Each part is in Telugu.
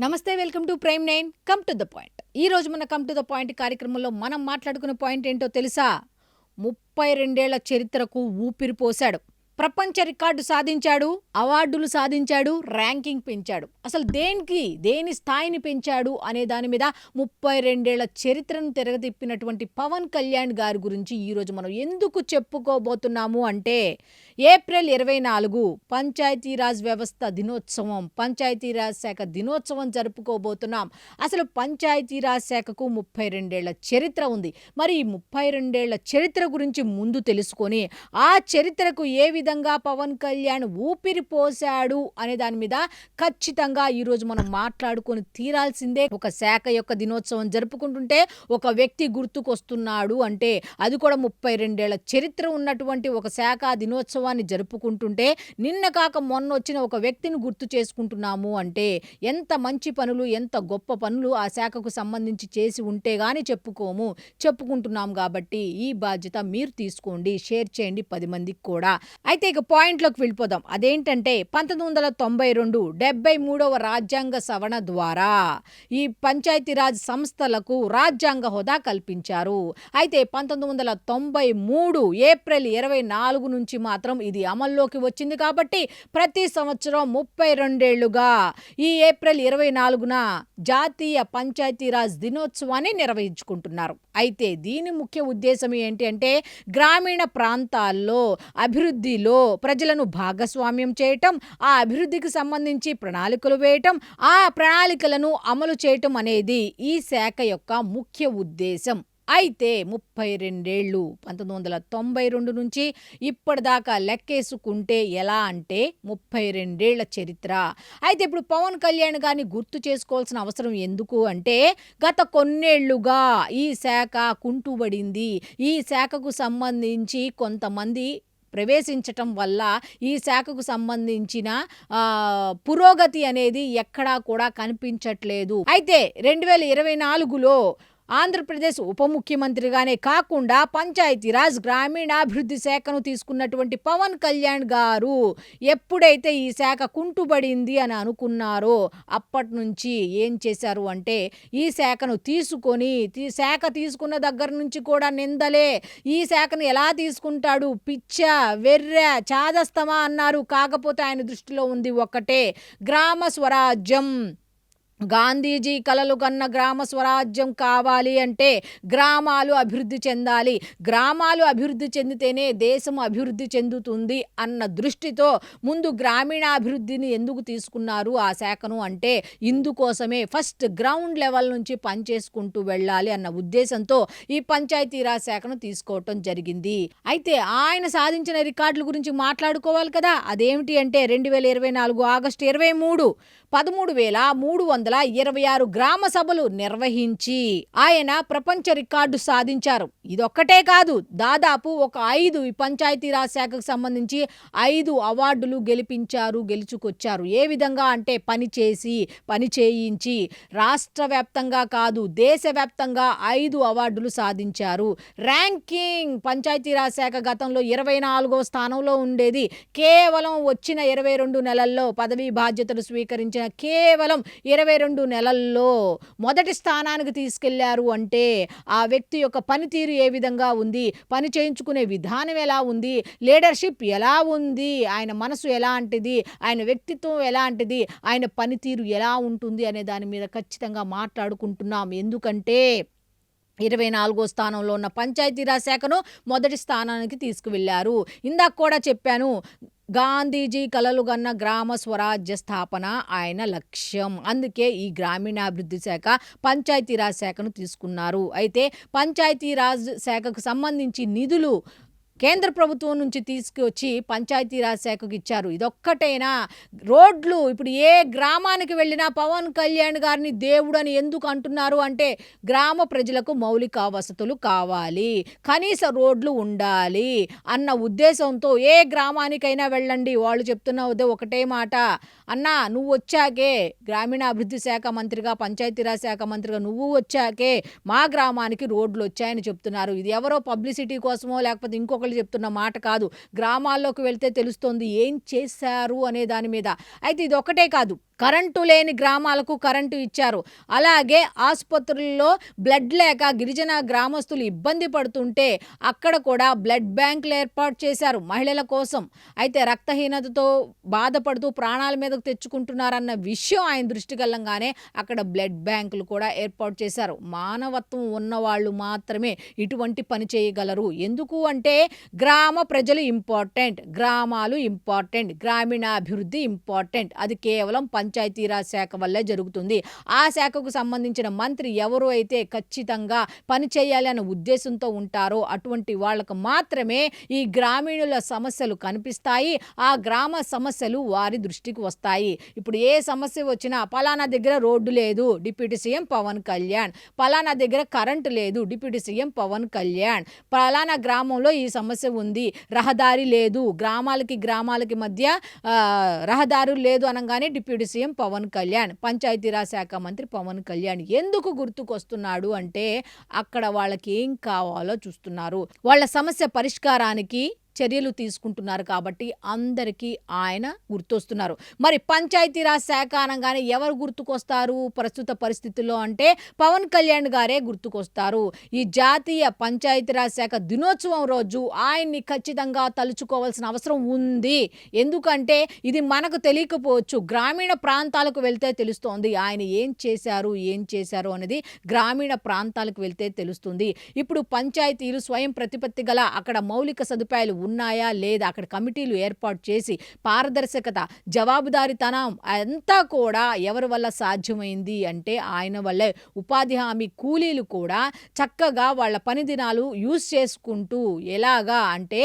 నమస్తే, welcome to prime 9 come to the point. ఈ రోజు మన కమ్ టు ద పాయింట్ కార్యక్రమంలో మనం మాట్లాడుకునే పాయింట్ ఏంటో తెలుసా? 32 ఏళ్ల చరిత్రకు ఊపిరి పోశాడు, ప్రపంచ రికార్డు సాధించాడు, అవార్డులు సాధించాడు, ర్యాంకింగ్ పెంచాడు. అసలు దేని స్థాయిని పెంచాడు అనే దాని మీద 32 ఏళ్ల చరిత్రను తిరగతిప్పినటువంటి పవన్ కళ్యాణ్ గారి గురించి ఈరోజు మనం ఎందుకు చెప్పుకోబోతున్నాము అంటే, ఏప్రిల్ 24 పంచాయతీరాజ్ వ్యవస్థ దినోత్సవం, పంచాయతీరాజ్ శాఖ దినోత్సవం జరుపుకోబోతున్నాం. అసలు పంచాయతీరాజ్ శాఖకు 32 ఏళ్ల చరిత్ర ఉంది. మరి ఈ 32 ఏళ్ల చరిత్ర గురించి ముందు తెలుసుకొని ఆ చరిత్రకు ఏ విధంగా పవన్ కళ్యాణ్ ఊపిరి పోశాడు అనే దాని మీద ఖచ్చితంగా ఈరోజు మనం మాట్లాడుకొని తీరాల్సిందే. ఒక శాఖ యొక్క దినోత్సవం జరుపుకుంటుంటే ఒక వ్యక్తి గుర్తుకొస్తున్నాడు అంటే, అది కూడా 32 ఏళ్ల చరిత్ర ఉన్నటువంటి ఒక శాఖ దినోత్సవాన్ని జరుపుకుంటుంటే, నిన్న కాక మొన్న వచ్చిన ఒక వ్యక్తిని గుర్తు చేసుకుంటున్నాము అంటే ఎంత మంచి పనులు, ఎంత గొప్ప పనులు ఆ శాఖకు సంబంధించి చేసి ఉంటే గాని చెప్పుకుంటున్నాం. కాబట్టి ఈ బాధ్యత మీరు తీసుకోండి, షేర్ చేయండి 10 మందికి కూడా. అయితే ఇక పాయింట్లోకి వెళ్ళిపోదాం. అదేంటంటే 1992 73వ రాజ్యాంగ సవరణ ద్వారా ఈ పంచాయతీరాజ్ సంస్థలకు రాజ్యాంగ హోదా కల్పించారు. అయితే 1993 ఏప్రిల్ 24 నుంచి మాత్రం ఇది అమల్లోకి వచ్చింది. కాబట్టి ప్రతి సంవత్సరం 32 ఏళ్లుగా ఈ ఏప్రిల్ 24న జాతీయ పంచాయతీరాజ్ దినోత్సవాన్ని నిర్వహించుకుంటున్నారు. అయితే దీని ముఖ్య ఉద్దేశం ఏంటి అంటే, గ్రామీణ ప్రాంతాల్లో అభివృద్ధిలో ప్రజలను భాగస్వామ్యం చేయటం, ఆ అభివృద్ధికి సంబంధించి ప్రణాళికలు వేయటం, ఆ ప్రణాళికలను అమలు చేయటం అనేది ఈ శాఖ యొక్క ముఖ్య ఉద్దేశం. అయితే 32 ఏళ్ళు 1992 నుంచి ఇప్పటిదాకా లెక్కేసుకుంటే ఎలా అంటే 32 ఏళ్ల చరిత్ర. అయితే ఇప్పుడు పవన్ కళ్యాణ్ గారిని గుర్తు చేసుకోవాల్సిన అవసరం ఎందుకు అంటే, గత కొన్నేళ్లుగా ఈ శాఖ కుంటుబడింది. ఈ శాఖకు సంబంధించి కొంతమంది ప్రవేశించటం వల్ల ఈ శాఖకు సంబంధించిన పురోగతి అనేది ఎక్కడా కూడా కనిపించట్లేదు. అయితే 2024లో ఆంధ్రప్రదేశ్ ఉప ముఖ్యమంత్రిగానే కాకుండా పంచాయతీరాజ్ గ్రామీణాభివృద్ధి శాఖను తీసుకున్నటువంటి పవన్ కళ్యాణ్ గారు ఎప్పుడైతే ఈ శాఖ కుంటుబడింది అని అనుకున్నారో అప్పటి నుంచి ఏం చేశారు అంటే, ఈ శాఖను శాఖ తీసుకున్న దగ్గర నుంచి కూడా నిందలే. ఈ శాఖను ఎలా తీసుకుంటాడు, పిచ్చా వెర్రా చాదస్తమా అన్నారు. కాకపోతే ఆయన దృష్టిలో ఉంది ఒక్కటే, గ్రామ స్వరాజ్యం. గాంధీజీ కలలు కన్న గ్రామ స్వరాజ్యం కావాలి అంటే గ్రామాలు అభివృద్ధి చెందాలి, గ్రామాలు అభివృద్ధి చెందితేనే దేశం అభివృద్ధి చెందుతుంది అన్న దృష్టితో ముందు గ్రామీణాభివృద్ధిని ఎందుకు తీసుకున్నారు ఆ శాఖను అంటే, ఇందుకోసమే ఫస్ట్ గ్రౌండ్ లెవెల్ నుంచి పనిచేసుకుంటూ వెళ్ళాలి అన్న ఉద్దేశంతో ఈ పంచాయతీరాజ్ శాఖను తీసుకోవటం జరిగింది. అయితే ఆయన సాధించిన రికార్డుల గురించి మాట్లాడుకోవాలి కదా. అదేమిటి అంటే 2024 ఆగస్టు 23 13,326 గ్రామ సభలు నిర్వహించి ఆయన ప్రపంచ రికార్డు సాధించారు. ఇదొక్కటే కాదు, దాదాపు ఒక 5 ఈ పంచాయతీరాజ్ శాఖకు సంబంధించి 5 అవార్డులు గెలుచుకొచ్చారు. ఏ విధంగా అంటే, పని చేయించి రాష్ట్ర వ్యాప్తంగా కాదు దేశవ్యాప్తంగా 5 అవార్డులు సాధించారు. ర్యాంకింగ్ పంచాయతీరాజ్ శాఖ గతంలో 24వ స్థానంలో ఉండేది. కేవలం వచ్చిన 22 నెలల్లో పదవీ బాధ్యతలు స్వీకరించిన కేవలం 22 నెలల్లో మొదటి స్థానానికి తీసుకెళ్లారు అంటే, ఆ వ్యక్తి యొక్క పనితీరు ఏ విధంగా ఉంది, పని చేయించుకునే విధానం ఎలా ఉంది, లీడర్షిప్ ఎలా ఉంది, ఆయన మనసు ఎలాంటిది, ఆయన వ్యక్తిత్వం ఎలాంటిది, ఆయన పనితీరు ఎలా ఉంటుంది అనే దాని మీద ఖచ్చితంగా మాట్లాడుకుంటున్నాం. ఎందుకంటే 24వ స్థానంలో ఉన్న పంచాయతీరాజ్ శాఖను మొదటి స్థానానికి తీసుకువెళ్లారు. ఇందాక కూడా చెప్పాను, గాంధీజీ కలలు కన్న గ్రామ స్వరాజ్య స్థాపన ఆయన లక్ష్యం. అందుకే ఈ గ్రామీణాభివృద్ధి శాఖ పంచాయతీరాజ్ శాఖను తీసుకున్నారు. అయితే పంచాయతీరాజ్ శాఖకు సంబంధించి నిధులు కేంద్ర ప్రభుత్వం నుంచి తీసుకువచ్చి పంచాయతీరాజ్ శాఖకు ఇచ్చారు. ఇదొక్కటైనా రోడ్లు, ఇప్పుడు ఏ గ్రామానికి వెళ్ళినా పవన్ కళ్యాణ్ గారిని దేవుడు అని ఎందుకు అంటున్నారు అంటే, గ్రామ ప్రజలకు మౌలిక వసతులు కావాలి, కనీస రోడ్లు ఉండాలి అన్న ఉద్దేశంతో ఏ గ్రామానికైనా వెళ్ళండి, వాళ్ళు చెప్తున్న ఒకటే మాట, అన్నా నువ్వు వచ్చాకే గ్రామీణాభివృద్ధి శాఖ మంత్రిగా, పంచాయతీరాజ్ శాఖ మంత్రిగా నువ్వు వచ్చాకే మా గ్రామానికి రోడ్లు వచ్చాయని చెప్తున్నారు. ఇది ఎవరో పబ్లిసిటీ కోసమో లేకపోతే ఇంకొక ఒకళ్ళు చెప్తున్న మాట కాదు. గ్రామాల్లోకి వెళ్తే తెలుస్తోంది ఏం చేశారు అనే దాని మీద. అయితే ఇదొక్కటే కాదు. కరెంటు లేని గ్రామాలకు కరెంటు ఇచ్చారు. అలాగే ఆసుపత్రుల్లో బ్లడ్ లేక గిరిజన గ్రామస్తులు ఇబ్బంది పడుతుంటే అక్కడ కూడా బ్లడ్ బ్యాంకులు ఏర్పాటు చేశారు మహిళల కోసం. అయితే రక్తహీనతతో బాధపడుతూ ప్రాణాల మీదకు తెచ్చుకుంటున్నారన్న విషయం ఆయన దృష్టికెళ్ళంగానే అక్కడ బ్లడ్ బ్యాంకులు కూడా ఏర్పాటు చేశారు. మానవత్వం ఉన్నవాళ్ళు మాత్రమే ఇటువంటి పని చేయగలరు. ఎందుకు అంటే గ్రామ ప్రజలు ఇంపార్టెంట్, గ్రామాలు ఇంపార్టెంట్, గ్రామీణాభివృద్ధి ఇంపార్టెంట్. అది కేవలం పంచాయతీరాజ్ శాఖ వల్లే జరుగుతుంది. ఆ శాఖకు సంబంధించిన మంత్రి ఎవరు అయితే ఖచ్చితంగా పని చేయాలి అనే ఉద్దేశంతో ఉంటారో అటువంటి వాళ్ళకు మాత్రమే ఈ గ్రామీణుల సమస్యలు కనిపిస్తాయి. ఆ గ్రామ సమస్యలు వారి దృష్టికి వస్తాయి. ఇప్పుడు ఏ సమస్య వచ్చినా పలానా దగ్గర రోడ్డు లేదు, డిప్యూటీ సీఎం పవన్ కళ్యాణ్. పలానా దగ్గర కరెంటు లేదు, డిప్యూటీ సీఎం పవన్ కళ్యాణ్. పలానా గ్రామంలో ఈ సమస్య ఉంది, రహదారి లేదు, గ్రామాలకి మధ్య రహదారులు లేదు అనగానే డిప్యూటీ సీఎం పవన్ కళ్యాణ్, పంచాయతీరాజ్ శాఖ మంత్రి పవన్ కళ్యాణ్. ఎందుకు గుర్తుకొస్తున్నాడు అంటే అక్కడ వాళ్ళకి ఏం కావాలో చూస్తున్నారు. వాళ్ళ సమస్య పరిష్కారానికి చర్యలు తీసుకుంటున్నారు కాబట్టి అందరికీ ఆయన గుర్తొస్తున్నారు. మరి పంచాయతీరాజ్ శాఖ అనగానే ఎవరు గుర్తుకొస్తారు ప్రస్తుత పరిస్థితుల్లో అంటే పవన్ కళ్యాణ్ గారే గుర్తుకొస్తారు. ఈ జాతీయ పంచాయతీరాజ్ శాఖ దినోత్సవం రోజు ఆయన్ని ఖచ్చితంగా తలుచుకోవాల్సిన అవసరం ఉంది. ఎందుకంటే ఇది మనకు తెలియకపోవచ్చు, గ్రామీణ ప్రాంతాలకు వెళ్తే తెలుస్తోంది ఆయన ఏం చేశారు అనేది గ్రామీణ ప్రాంతాలకు వెళ్తే తెలుస్తుంది. ఇప్పుడు పంచాయతీలు స్వయం ప్రతిపత్తి గల అక్కడ మౌలిక సదుపాయాలు ఉన్నాయా లేదా, అక్కడ కమిటీలు ఏర్పాటు చేసి పారదర్శకత, జవాబుదారీతనం అంతా కూడా ఎవరి వల్ల సాధ్యమైంది అంటే ఆయన వల్లే. ఉపాధి హామీ కూలీలు కూడా చక్కగా వాళ్ళ పని దినాలు యూజ్ చేసుకుంటూ ఎలాగా అంటే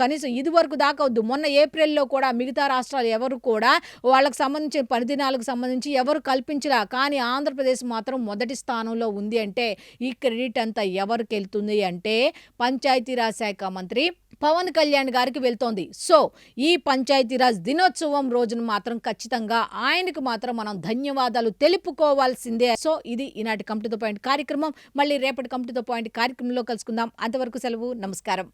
కనీసం ఇదివరకు దాకా వద్దు, మొన్న ఏప్రిల్లో కూడా మిగతా రాష్ట్రాలు ఎవరు కూడా వాళ్ళకు సంబంధించిన పని దినాలకు సంబంధించి ఎవరు కల్పించరా. కానీ ఆంధ్రప్రదేశ్ మాత్రం మొదటి స్థానంలో ఉంది అంటే ఈ క్రెడిట్ అంతా ఎవరికి వెళ్తుంది అంటే పంచాయతీరాజ్ శాఖ మంత్రి పవన్ కళ్యాణ్ గారికి వెళ్తోంది. సో ఈ పంచాయతీరాజ్ దినోత్సవం రోజున మాత్రం ఖచ్చితంగా ఆయనకు మాత్రం మనం ధన్యవాదాలు తెలుపుకోవాల్సిందే. సో ఇది ఈనాటి కమ్ టు ద పాయింట్ కార్యక్రమం. మళ్ళీ రేపటి కమ్ టు ద పాయింట్ కార్యక్రమంలో కలుసుకుందాం. అంతవరకు సెలవు, నమస్కారం.